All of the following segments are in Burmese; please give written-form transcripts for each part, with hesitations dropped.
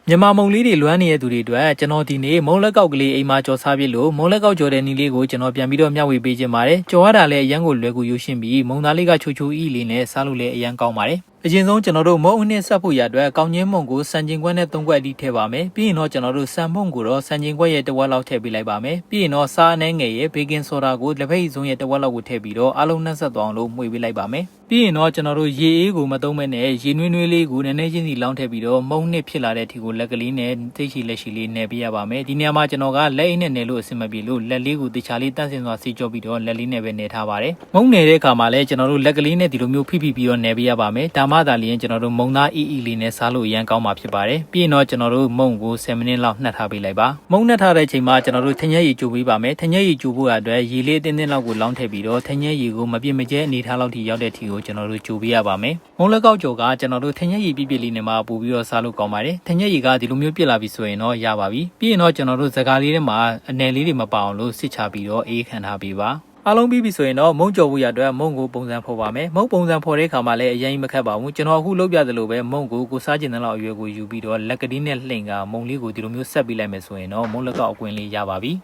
မြန်မာမုံလေးတွေလွမ်းနေတဲ့သူတွေအတွက်ကျွန်တော်ဒီနေ့မုံလက်ကောက်ကလေးအိမ်မှာကြော်စားပြလို့မုံလက်ကောက်ကြော်တဲ့နီးလေးကိုကျွန်တော်ပြန်ပြီးတော့မျှဝေပေးခြင်းပါတယ်ကြော်ရတာလည်းအရန်ကိုလွယ်ကူရွှင်ပြီးမုံသားလေးကချိုချိုအီလေးနဲ့စားလို့လည်းအရန်ကောင်းပါတယ်အရင်ဆုံးကျွန်တော်တို့မုံအနှစ်ဆက်ဖို့ရအတွက်ကောင်းချင်းမုံကိုစံချိန်ခွက်နဲ့3ခွက်အထိထည့်ပါမယ်ပြီးရင်တော့ကျွန်တော်တို့စံမုံကိုတော့စံချိန်ခွက်ရဲ့တစ်ဝက်လောက်ထည့်ပေးလိုက်ပါမယ်ပြီးရင်တော့စားအနှဲငယ်ရဲ့ဘေကင်ဆိုဒါကိုလက်ဖက်ရည်စုံရဲ့တစ်ဝက်လောက်ကိုထည့်ပြီးတော့အလုံးနှက်ဆက်သွားအောင်လို့မှွေပေးလိုက်ပါမယ်ပြီးရင်တော့ကျွန်တော်တို့ရေအေးကိုမသုံးမဲ့နဲ့ရေနွေးနွေးလေးကိုနည်းနည်းချင်းစီလောင်းထည့်ပြီးတော့မုံနှစ်ဖြစ်လာတဲ့အထိကိုလက်ကလေးနဲ့သိရှိလက်ရှိလေးနယ်ပေးရပါမယ်ဒီနေရာမှာကျွန်တော်ကလက်အိတ်နဲ့နယ်လို့အဆင်မပြေလို့လက်လေးကိုတခြားလေးတန့်စင်စွာစီကြောပြီးတော့လက်လေးနဲ့ပဲနယ်ထားပါတယ်မုံနယ်တဲ့အခါမှာလည်းကျွန်တော်တို့လက်ကလေးနဲ့ဒီလိုမျိုးဖိပြီးတော့နယ်ပေးရပါမယ်ဒါမှသာလျှင်ကျွန်တော်တို့မုံသားအီလေးနဲ့စားလို့အရန်ကောင်းမှာဖြစ်ပါတယ်ပြီးရင်တော့ကျွန်တော်တို့မုံကို10မိနစ်လောက်နှက်ထားပေးလိုက်ပါမုံနှက်ထားတဲ့အချိန်မှာကျွန်တော်တို့ထညက်ရည်ကြိုပေးပါမယ်ထညက်ရည်ကြိုဖို့အတွက်ရေလေးအတင်းတင်းလောက်ကိုလောင်းထည့်ပြီးတော့ထညက်ရည်ကိုမပြည့်မကျဲအနေထားလောက်ထိရောက်တဲ့အထိကိုကျွန်တော်တို့ကြိုပေးရပါမယ်မုံလက်ကောက်ကြော်ကကျွန်တော်တို့ထညက်ရည်ပြည့်လေးနဲ့မှပို့ပြီးတော့စားလို့ကောင်းပါတယ်ထညက်ရည်ကဒီလိုမျိုးပြည့်လာပြီဆိုရင်တော့ရပါပြီပြီးရင်တော့ကျွန်တော်တို့ဇကာလေးထဲမှာအနယ်လေးတွေမပါအောင်လို့စစ်ချပြီးတော့အေးခံထားပေးပါအားလုံးပြီးပြီဆိုရင်တော့မုံကြော်ဖို့ရအတွက်မုံကိုပုံစံဖော်ပါမယ်မုံပုံစံဖော်တဲ့အခါမှာလည်းအရင်မခက်ပါဘူးကျွန်တော်အခုလုပ်ပြသလိုပဲမုံကိုစားကျင်တဲ့လောက်အရွယ်ကိုယူပြီးတော့လက်ကလေးနဲ့လှိန်ကမုံလေးကိုဒီလိုမျိုးဆက်ပေးလိုက်မယ်ဆိုရင်တော့မုံလက်ကောက်အကွင်းလေးရပါပြီ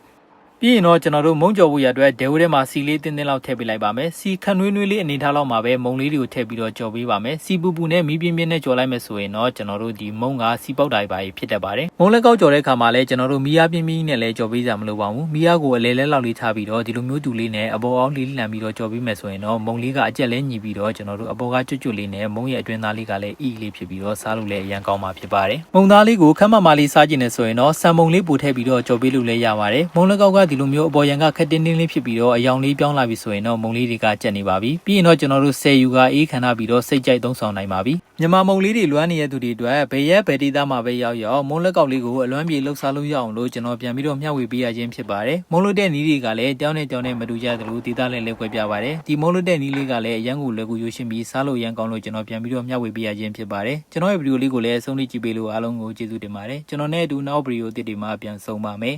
ပြီးရင်တော့ကျွန်တော်တို့မုံကြော်ဖို့ရအတွက်ဒဲဝဲထဲမှာစီလေးတင်းတင်းလောက်ထည့်ပေးလိုက်ပါမယ်စီခန့်နွေးနွေးလေးအနေထားလောက်မှာပဲမုံလေးတွေကိုထည့်ပြီးတော့ကြော်ပေးပါမယ်စီပူပူနဲ့မီးပြင်းပြင်းနဲ့ကြော်လိုက်မယ်ဆိုရင်တော့ကျွန်တော်တို့ဒီမုံကစီပေါက်တာပဲဖြစ်တတ်ပါတယ်မုံလက်ကောက်ကြော်တဲ့အခါမှာလည်းကျွန်တော်တို့မီးအားပြင်းပြင်းနဲ့လည်းကြော်ပေးကြမလို့ပါဘူးမီးအားကိုအလဲလဲလောက်လေးထားပြီးတော့ဒီလိုမျိုးတူလေးနဲ့အပေါ်အောင်လေးလန်ပြီးတော့ကြော်ပေးမယ်ဆိုရင်တော့မုံလေးကအကျက်လဲညီပြီးတော့ကျွန်တော်တို့အပေါ်ကကျွတ်ကျွတ်လေးနဲ့မုံရဲ့အတွင်းသားလေးကလည်းအီလေးဖြစ်ပြီးတော့စားလို့လည်းအရန်ကောင်းမှာဖြစ်ပါတယ်မုံသားလေးကိုခက်မမလေးစားကျင်နေဆိုရင်တော့ဆံမုံလေးပို့ထည့်ပြီးတော့ကြော်ပေးလို့လည်းရပါတယ်မုံလက်ကောက်ကဒီလိုမျိုးအပေါ်ရန်ကခက်တင်းတင်းလေးဖြစ်ပြီးတော့အယောင်လေးပြောင်းလာပြီဆိုရင်တော့မုံလေးတွေကကျက်နေပါပြီပြီးရင်တော့ကျွန်တော်တို့10ယူကအေးခန္ဓာပြီးတော့စိတ်ကြိုက်သုံးဆောင်နိုင်ပါပြီမြန်မာမုံလေးတွေလွမ်းနေတဲ့သူတွေအတွက်ဘယ်ရက်ဘယ်ဒေသမှာပဲရောက်မုံလက်ကောက်လေးကိုအလွမ်းပြေလှုပ်ရှားလို့ရအောင်လို့ကျွန်တော်ပြန်ပြီးတော့မျှဝေပေးရခြင်းဖြစ်ပါတယ်မုံလို့တဲ့နီးတွေကလည်းတောင်းနဲ့မတူကြသလိုဒေသလည်းကွဲပြားပါတယ်ဒီမုံလို့တဲ့နီးလေးကလည်းအရန်ကိုလွယ်ကူရွှင်ပြီးစားလို့ရန်ကောင်းလို့ကျွန်တော်ပြန်ပြီးတော့မျှဝေပေးရခြင်းဖြစ်ပါတယ်ကျွန်တော်ရဲ့ဗီဒီယိုလေးကိုလည်းအဆုံးထိကြည့်ပေးလို့အားလုံးကိုကျေးဇူးတင်ပါတယ်ကျွန်တော်နဲ့အတူနောက်ဗီဒီယိုသစ်တွေမှာပြန်ဆုံပါမယ်